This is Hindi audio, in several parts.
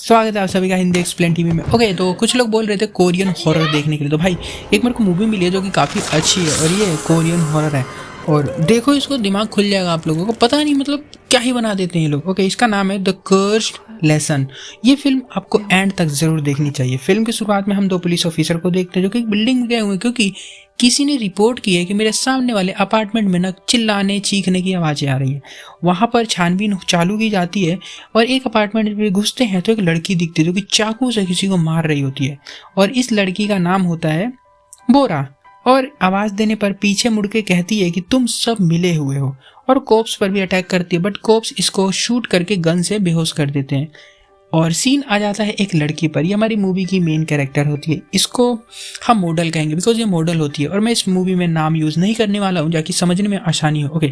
स्वागत है आप सभी का हिंदी एक्सप्लेन टीवी में। ओके, तो कुछ लोग बोल रहे थे कोरियन हॉरर देखने के लिए। तो भाई एक मेरे को मूवी मिली है जो कि काफ़ी अच्छी है और ये कोरियन हॉरर है। और देखो इसको, दिमाग खुल जाएगा आप लोगों को। पता नहीं मतलब क्या ही बना देते हैं ये लोग। ओके, इसका नाम है द कर्स्ड लेसन। ये फिल्म आपको एंड तक ज़रूर देखनी चाहिए। फिल्म की शुरुआत में हम दो पुलिस ऑफिसर को देखते हैं जो कि एक बिल्डिंग में गए हुए हैं क्योंकि किसी ने रिपोर्ट की है कि मेरे सामने वाले अपार्टमेंट में ना चिल्लाने चीखने की आवाज़ें आ रही हैं। वहाँ पर छानबीन चालू की जाती है और एक अपार्टमेंट में घुसते हैं तो एक लड़की दिखती है जो कि चाकू से किसी को मार रही होती है और इस लड़की का नाम होता है बोरा। और आवाज़ देने पर पीछे मुड़ के कहती है कि तुम सब मिले हुए हो और कोप्स पर भी अटैक करती है, बट कोप्स इसको शूट करके गन से बेहोश कर देते हैं। और सीन आ जाता है एक लड़की पर। ये हमारी मूवी की मेन कैरेक्टर होती है। इसको हम मॉडल कहेंगे बिकॉज ये मॉडल होती है और मैं इस मूवी में नाम यूज़ नहीं करने वाला हूँ ताकि समझने में आसानी हो। ओके,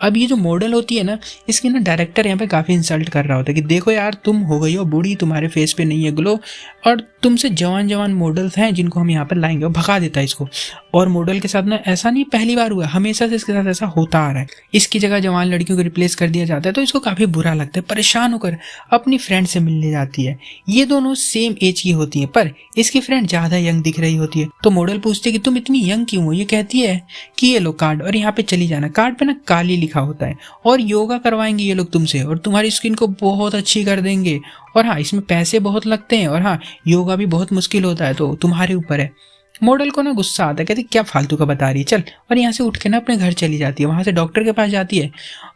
अब ये जो मॉडल होती है ना, इसकी ना डायरेक्टर यहाँ पे काफ़ी इंसल्ट कर रहा होता है कि देखो यार, तुम हो गई हो बूढ़ी, तुम्हारे फेस पे नहीं है ग्लो और तुमसे जवान जवान मॉडल्स हैं जिनको हम यहाँ पर लाएंगे। और भगा देता है इसको। और मॉडल के साथ ना ऐसा नहीं पहली बार हुआ, हमेशा से इसके साथ ऐसा होता आ रहा है। इसकी जगह जवान लड़कियों को रिप्लेस कर दिया जाता है तो इसको काफ़ी बुरा लगता है। परेशान होकर अपनी फ्रेंड से मिलने जाती है। ये दोनों सेम एज की होती हैं पर इसकी फ्रेंड ज़्यादा यंग दिख रही होती है। तो मॉडल पूछते है कि तुम इतनी यंग क्यों हो। ये कहती है कि ये लो कार्ड और यहाँ पे चली जाना। कार्ड पे ना काली लिखा होता है और योगा करवाएंगे ये लोग तुमसे और तुम्हारी स्किन को बहुत अच्छी कर देंगे। और हाँ, इसमें पैसे बहुत लगते हैं और हाँ, योगा भी बहुत मुश्किल होता है, तो तुम्हारे ऊपर है। मॉडल को ना गुस्सा आता है, कहती क्या फालतू का बता रही है, चल। और यहाँ से उठ के ना अपने घर चली जाती है। वहाँ से डॉक्टर के पास जाती है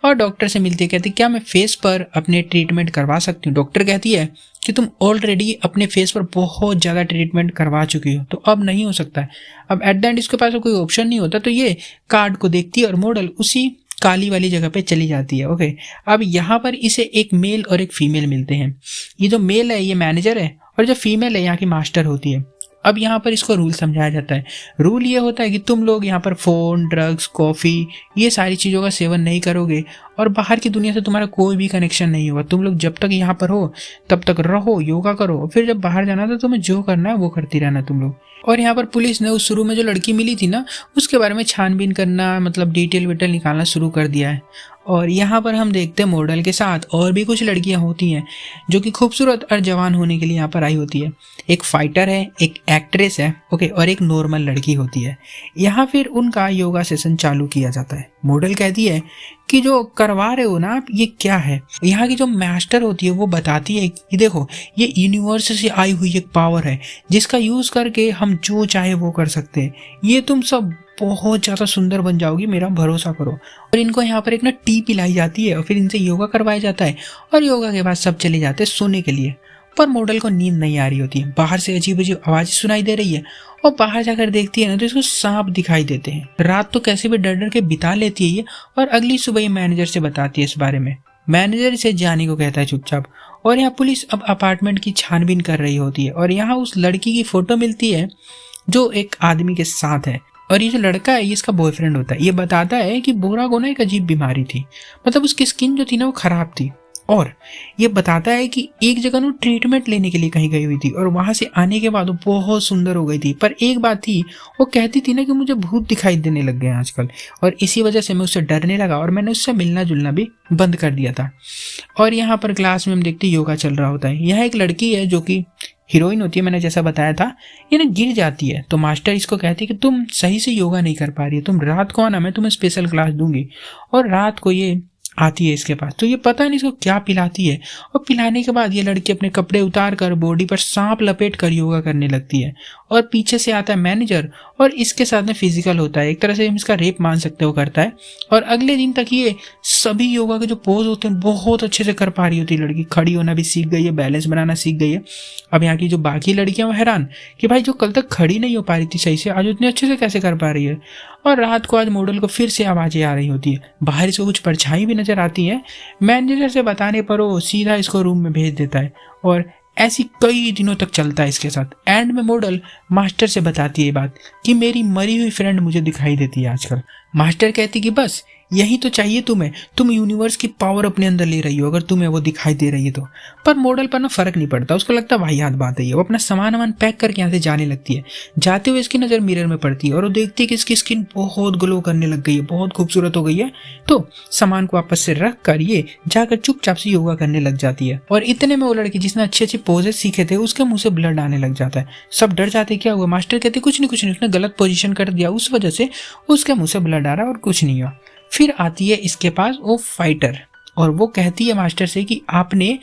और डॉक्टर से मिलती है। कहती क्या मैं फेस पर अपने ट्रीटमेंट करवा सकती हूँ। डॉक्टर कहती है कि तुम ऑलरेडी अपने फेस पर बहुत ज़्यादा ट्रीटमेंट करवा चुकी हो तो अब नहीं हो सकता है। अब एट द एंड इसके पास कोई ऑप्शन नहीं होता, तो ये कार्ड को देखती है और मॉडल उसी काली वाली जगह पे चली जाती है। ओके, अब यहाँ पर इसे एक मेल और एक फीमेल मिलते हैं। ये जो मेल है ये मैनेजर है और जो फीमेल है यहाँ की मास्टर होती है। अब यहाँ पर इसको रूल समझाया जाता है। रूल ये होता है कि तुम लोग यहाँ पर फ़ोन, ड्रग्स, कॉफ़ी, ये सारी चीज़ों का सेवन नहीं करोगे और बाहर की दुनिया से तुम्हारा कोई भी कनेक्शन नहीं होगा। तुम लोग जब तक यहाँ पर हो तब तक रहो, योगा करो, फिर जब बाहर जाना तो तुम्हें जो करना है वो करती रहना तुम लोग। और यहाँ पर पुलिस ने उस शुरू में जो लड़की मिली थी ना, उसके बारे में छानबीन करना, मतलब डिटेल विटेल निकालना शुरू कर दिया है। और यहाँ पर हम देखते हैं मॉडल के साथ और भी कुछ लड़कियाँ होती हैं जो कि खूबसूरत और जवान होने के लिए यहाँ पर आई होती है। एक फाइटर है, एक एक्ट्रेस है, ओके, और एक नॉर्मल लड़की होती है। यहाँ फिर उनका योगा सेशन चालू किया जाता है। मॉडल कहती है कि जो करवा रहे हो ना आप, ये क्या है। यहाँ की जो मास्टर होती है वो बताती है कि देखो, ये यूनिवर्स से आई हुई एक पावर है जिसका यूज़ करके हम जो चाहे वो कर सकते हैं। ये तुम सब बहुत ज़्यादा सुंदर बन जाओगी, मेरा भरोसा करो। और इनको यहाँ पर एक ना टी पिलाई जाती है और फिर इनसे योगा करवाया जाता है और योगा के बाद सब चले जाते हैं सोने के लिए। पर मॉडल को नींद नहीं आ रही होती है। बाहर से अजीब अजीब आवाज़ सुनाई दे रही है और बाहर जाकर देखती है ना तो इसको सांप दिखाई देते हैं। रात तो कैसे भी डर डर के बिता लेती है ये और अगली सुबह ये मैनेजर से बताती है इस बारे में। मैनेजर इसे जाने को कहता है चुपचाप। और यहाँ पुलिस अब अपार्टमेंट की छानबीन कर रही होती है और यहाँ उस लड़की की फ़ोटो मिलती है जो एक आदमी के साथ है। और ये जो लड़का है ये इसका बॉयफ्रेंड होता है। ये बताता है कि बोरा को ना एक अजीब बीमारी थी, मतलब उसकी स्किन जो थी ना वो ख़राब थी। और ये बताता है कि एक जगह वो ट्रीटमेंट लेने के लिए कहीं गई हुई थी और वहाँ से आने के बाद वो बहुत सुंदर हो गई थी। पर एक बात थी, वो कहती थी ना कि मुझे भूत दिखाई देने लग गए हैं आजकल और इसी वजह से मैं उससे डरने लगा और मैंने उससे मिलना जुलना भी बंद कर दिया था। और यहाँ पर क्लास में हम देखते योगा चल रहा होता है। यहाँ एक लड़की है जो कि हीरोइन होती है, मैंने जैसा बताया था। ये ना गिर जाती है तो मास्टर इसको कहती है कि तुम सही से योगा नहीं कर पा रही है, तुम रात को आना, मैं तुम्हें स्पेशल क्लास दूंगी। और रात को ये आती है इसके पास, तो ये पता नहीं इसको क्या पिलाती है और पिलाने के बाद ये लड़की अपने कपड़े उतार कर बॉडी पर सांप लपेट कर योगा करने लगती है। और पीछे से आता है मैनेजर और इसके साथ में फिजिकल होता है। एक तरह से हम इसका रेप मान सकते हो करता है। और अगले दिन तक ये सभी योगा के जो पोज होते हैं बहुत अच्छे से कर पा रही होती है लड़की। खड़ी होना भी सीख गई है, बैलेंस बनाना सीख गई है। अब यहाँ की जो बाकी लड़कियां वो हैरान कि भाई जो कल तक खड़ी नहीं हो पा रही थी सही से, आज उतने अच्छे से कैसे कर पा रही है। और रात को आज मॉडल को फिर से आवाज़ें आ रही होती है, बाहर से कुछ परछाई भी नजर आती है। मैनेजर से बताने पर वो सीधा इसको रूम में भेज देता है और ऐसी कई दिनों तक चलता है इसके साथ। एंड में मॉडल मास्टर से बताती है ये बात कि मेरी मरी हुई फ्रेंड मुझे दिखाई देती है आजकल। मास्टर कहती कि बस यही तो चाहिए तुम्हें, तुम यूनिवर्स की पावर अपने अंदर ले रही हो अगर तुम्हें वो दिखाई दे रही है तो। पर मॉडल पर ना फर्क नहीं पड़ता, उसको लगता भाई याद बात है ये। वो अपना सामान पैक करके यहाँ से जाने लगती है। जाते हुए इसकी नज़र मिरर में पड़ती है और वो देखती है कि इसकी स्किन बहुत ग्लो करने लग गई है, बहुत खूबसूरत हो गई है। तो सामान को वापस से रख कर ये जाकर चुपचाप से योगा करने लग जाती है। और इतने में वो लड़की जिसने अच्छे अच्छे पोजेस सीखे थे उसके मुंह से ब्लड आने लग जाता है। सब डर जाते, क्या हुआ? मास्टर कहते कुछ नहीं, उसने गलत पोजीशन कर दिया, उस वजह से उसके मुंह से ब्लड आ रहा है और कुछ नहीं हुआ। फिर आती है इसके पास वो फाइटर और वो कहती है मास्टर से कि आपने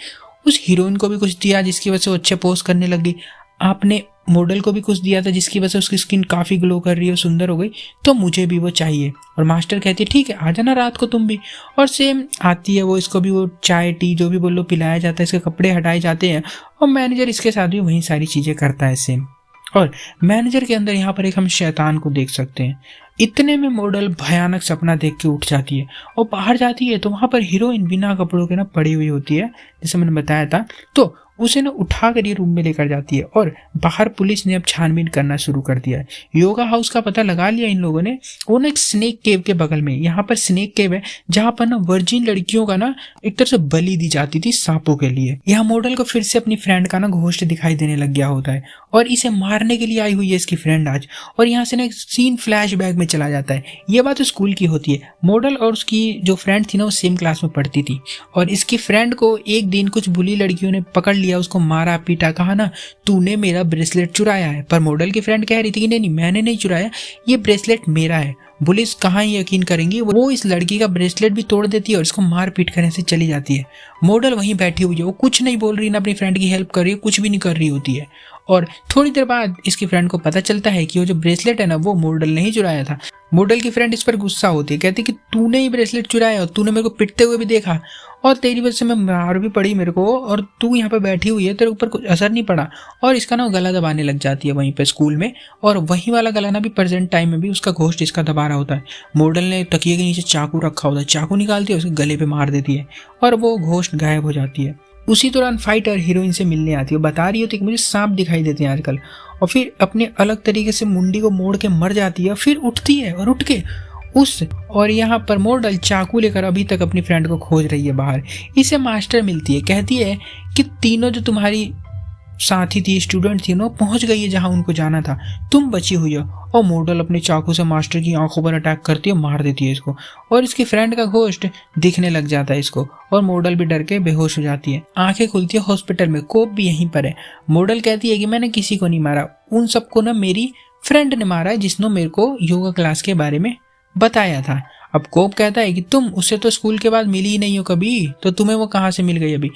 उस हीरोइन को भी कुछ दिया जिसकी वजह से वो अच्छे पोज करने लगी, आपने मॉडल को भी कुछ दिया था जिसकी वजह से उसकी स्किन काफ़ी ग्लो कर रही है, सुंदर हो गई, तो मुझे भी वो चाहिए। और मास्टर कहती है ठीक है आ जाना रात को तुम भी। और सेम आती है वो, इसको भी वो चाय टी जो भी बोलो पिलाया जाता है, इसके कपड़े हटाए जाते हैं और मैनेजर इसके साथ भी वही सारी चीज़ें करता है सेम। और मैनेजर के अंदर यहाँ पर एक हम शैतान को देख सकते हैं। इतने में मॉडल भयानक सपना देख के उठ जाती है और बाहर जाती है तो वहाँ पर हीरोइन बिना कपड़ों के ना पड़ी हुई होती है, जैसे मैंने बताया था। तो उसे ना उठा कर ये रूम में लेकर जाती है और बाहर पुलिस ने अब छानबीन करना शुरू कर दिया है। योगा हाउस का पता लगा लिया इन लोगों ने। वो ना एक स्नेक केव के बगल में, यहाँ पर स्नेक केव है जहाँ पर ना वर्जिन लड़कियों का ना एक तरह से बलि दी जाती थी सांपों के लिए। यहाँ मॉडल को फिर से अपनी फ्रेंड का ना घोस्ट दिखाई देने लग गया होता है और इसे मारने के लिए आई हुई है इसकी फ्रेंड आज। और यहाँ से ना एक सीन फ्लैशबैक में चला जाता है। ये बात स्कूल की होती है। मॉडल और उसकी जो फ्रेंड थी ना वो सेम क्लास में पढ़ती थी और इसकी फ्रेंड को एक दिन कुछ बुली लड़कियों ने पकड़ लिया, उसको मारा पीटा, कहा ना तूने मेरा ब्रेसलेट चुराया है। पर मॉडल की फ्रेंड कह रही थी कि नहीं मैंने नहीं चुराया, ये ब्रेसलेट मेरा है। पुलिस कहाँ यकीन करेंगी, वो इस लड़की का ब्रेसलेट भी तोड़ देती है और इसको मार पीट करने से चली जाती है। मॉडल वहीं बैठी हुई है, वो कुछ नहीं बोल रही ना अपनी फ्रेंड की हेल्प कर रही है, कुछ भी नहीं कर रही होती है। और थोड़ी देर बाद इसकी फ्रेंड को पता चलता है कि वो जो ब्रेसलेट है ना वो मॉडल ने ही चुराया था। मॉडल की फ्रेंड इस पर गुस्सा होती है, कहती कि तूने ही ब्रेसलेट चुराया और तूने मेरे को पिटते हुए भी देखा और तेरी वजह से मैं मार भी पड़ी मेरे को, और तू यहाँ पे बैठी हुई है, तेरे ऊपर कुछ असर नहीं पड़ा। और इसका ना गला दबाने लग जाती है वहीं पे स्कूल में, और वही वाला गला ना भी प्रेजेंट टाइम में भी उसका घोस्ट इसका दबा रहा होता है। मॉडल ने तकिए के नीचे चाकू रखा होता है, चाकू निकालती है उसके गले पे मार देती है और वो घोस्ट गायब हो जाती है। उसी दौरान फाइटर हीरोइन से मिलने आती है, बता रही होती है कि मुझे सांप दिखाई देते हैं आजकल, और फिर अपने अलग तरीके से मुंडी को मोड़ के मर जाती है। फिर उठती है और उठ के और यहाँ पर मॉडल चाकू लेकर अभी तक अपनी फ्रेंड को खोज रही है बाहर। इसे मास्टर मिलती है, कहती है कि तीनों जो तुम्हारी साथी थी, स्टूडेंट थी ना, पहुंच गई है जहां उनको जाना था, तुम बची हुई हो। और मॉडल अपने चाकू से मास्टर की आंखों पर अटैक करती है, मार देती है इसको, और इसकी फ्रेंड का घोस्ट दिखने लग जाता है इसको, और मॉडल भी डर के बेहोश हो जाती है। आंखें खुलती है हॉस्पिटल में, कोप भी यहीं पर है। मॉडल कहती है कि मैंने किसी को नहीं मारा, उन सबको ना मेरी फ्रेंड ने मारा है जिसने मेरे को योगा क्लास के बारे में बताया था। अब कोप कहता है कि तुम उससे तो स्कूल के बाद मिली ही नहीं हो कभी, तो तुम्हें वो कहाँ से मिल गई अभी।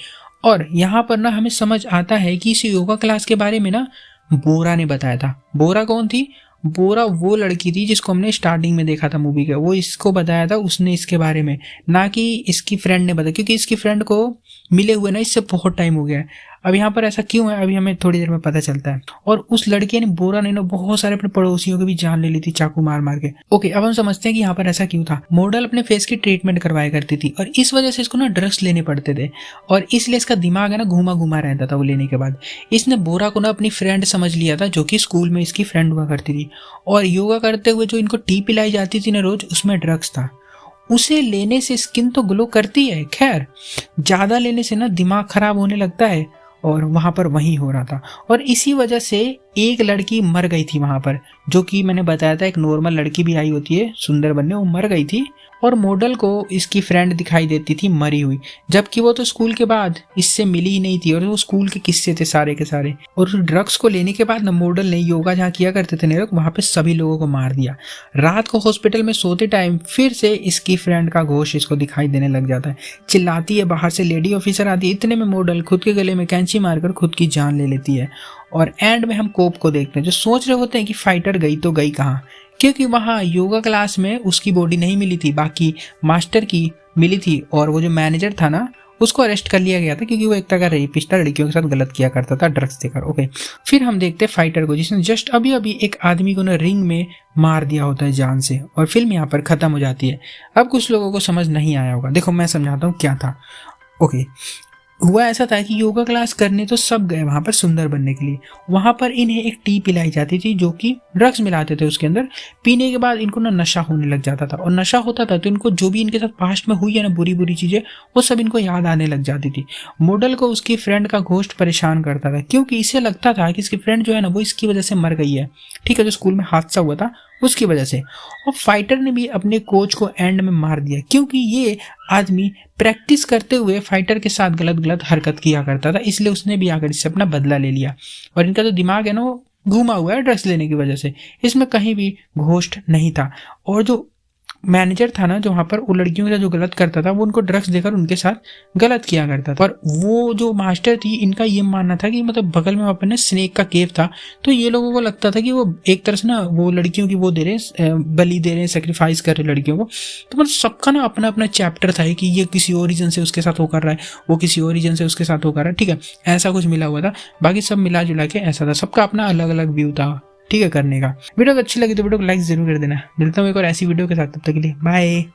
और यहाँ पर ना हमें समझ आता है कि इस योगा क्लास के बारे में ना बोरा ने बताया था। बोरा कौन थी? बोरा वो लड़की थी जिसको हमने स्टार्टिंग में देखा था मूवी का, वो इसको बताया था उसने इसके बारे में, ना कि इसकी फ्रेंड ने बताया, क्योंकि इसकी फ्रेंड को मिले हुए ना इससे बहुत टाइम हो गया है। अब यहाँ पर ऐसा क्यों है अभी हमें थोड़ी देर में पता चलता है। और उस लड़की ने, बोरा ने ना बहुत सारे अपने पड़ोसियों की भी जान ले ली थी चाकू मार मार के। ओके, अब हम समझते हैं कि यहाँ पर ऐसा क्यों था। मॉडल अपने फेस की ट्रीटमेंट करवाया करती थी और इस वजह से इसको ना ड्रग्स लेने पड़ते थे, और इसलिए इसका दिमाग है ना घूमा घूमा रहता था वो लेने के बाद। इसने बोरा को ना अपनी फ्रेंड समझ लिया था, जो कि स्कूल में इसकी फ्रेंड हुआ करती थी, और योगा करते हुए जो इनको टी पिलाई जाती थी ना रोज, उसमें ड्रग्स था। उसे लेने से स्किन तो ग्लो करती है, खैर ज़्यादा लेने से ना दिमाग खराब होने लगता है, और वहाँ पर वही हो रहा था। और इसी वजह से एक लड़की मर गई थी वहाँ पर, जो कि मैंने बताया था एक नॉर्मल लड़की भी आई होती है सुंदर बनने, वो मर गई थी, और मॉडल को इसकी फ्रेंड दिखाई देती थी मरी हुई, जबकि वो तो स्कूल के बाद इससे मिली ही नहीं थी, और वो स्कूल के किस्से थे सारे के सारे। और उस ड्रग्स को लेने के बाद ना मॉडल ने योगा जहाँ किया करते थे लोग, वहाँ पे सभी लोगों को मार दिया। रात को हॉस्पिटल में सोते टाइम फिर से इसकी फ्रेंड का घोस्ट इसको दिखाई देने लग जाता है, चिल्लाती है, बाहर से लेडी ऑफिसर आती है। इतने में मॉडल खुद के गले में कैंची मारकर खुद की जान ले लेती है। और एंड में हम कोप को देखते हैं, जो सोच रहे होते हैं कि फाइटर गई तो गई कहाँ, क्योंकि वहाँ योगा क्लास में उसकी बॉडी नहीं मिली थी, बाकी मास्टर की मिली थी, और वो जो मैनेजर था ना उसको अरेस्ट कर लिया गया था, क्योंकि वो एक तरह का रेपिस्ट था, लड़कियों के साथ गलत किया करता था ड्रग्स देकर। ओके, फिर हम देखते हैं फाइटर को, जिसने जस्ट अभी अभी एक आदमी को ना रिंग में मार दिया होता है जान से, और फिल्म यहाँ पर खत्म हो जाती है। अब कुछ लोगों को समझ नहीं आया होगा, देखो मैं समझाता हूँ क्या था। ओके, हुआ ऐसा था कि योगा क्लास करने तो सब गए वहाँ पर सुंदर बनने के लिए। वहाँ पर इन्हें एक टी पिलाई जाती थी जो कि ड्रग्स मिलाते थे उसके अंदर। पीने के बाद इनको ना नशा होने लग जाता था, और नशा होता था तो इनको जो भी इनके साथ पास्ट में हुई है ना बुरी बुरी चीज़ें, वो सब इनको याद आने लग जाती थी। मॉडल को उसकी फ्रेंड का घोस्ट परेशान करता था, क्योंकि इसे लगता था कि इसकी फ्रेंड जो है ना वो इसकी वजह से मर गई है, ठीक है, जो स्कूल में हादसा हुआ था उसकी वजह से। और फाइटर ने भी अपने कोच को एंड में मार दिया, क्योंकि ये आदमी प्रैक्टिस करते हुए फाइटर के साथ गलत गलत हरकत किया करता था, इसलिए उसने भी आकर इससे अपना बदला ले लिया। और इनका जो दिमाग है ना वो घूमा हुआ है ड्रग्स लेने की वजह से, इसमें कहीं भी घोस्ट नहीं था। और जो मैनेजर था ना जो वहाँ पर वो लड़कियों के साथ जो गलत करता था, वो उनको ड्रग्स देकर उनके साथ गलत किया करता था। और वो जो मास्टर थी, इनका ये मानना था कि मतलब बगल में वहाँ पर ना स्नेक का केव था, तो ये लोगों को लगता था कि वो एक तरह से ना वो लड़कियों की वो दे रहे हैं, बलि दे रहे हैं, सेक्रीफाइस कर रहे लड़कियों को। तो मतलब सबका ना अपना अपना चैप्टर था कि ये किसी और रीजन से उसके साथ वो कर रहा है, वो किसी और रीजन से उसके साथ वो कर रहा है, ठीक है, ऐसा कुछ मिला हुआ था। बाकी सब मिला जुला के ऐसा था, सबका अपना अलग अलग व्यू था, ठीक है, करने का। वीडियो अच्छी लगी तो वीडियो को लाइक जरूर कर देना। मिलता हूँ एक और ऐसी वीडियो के साथ, तब तक के लिए बाय।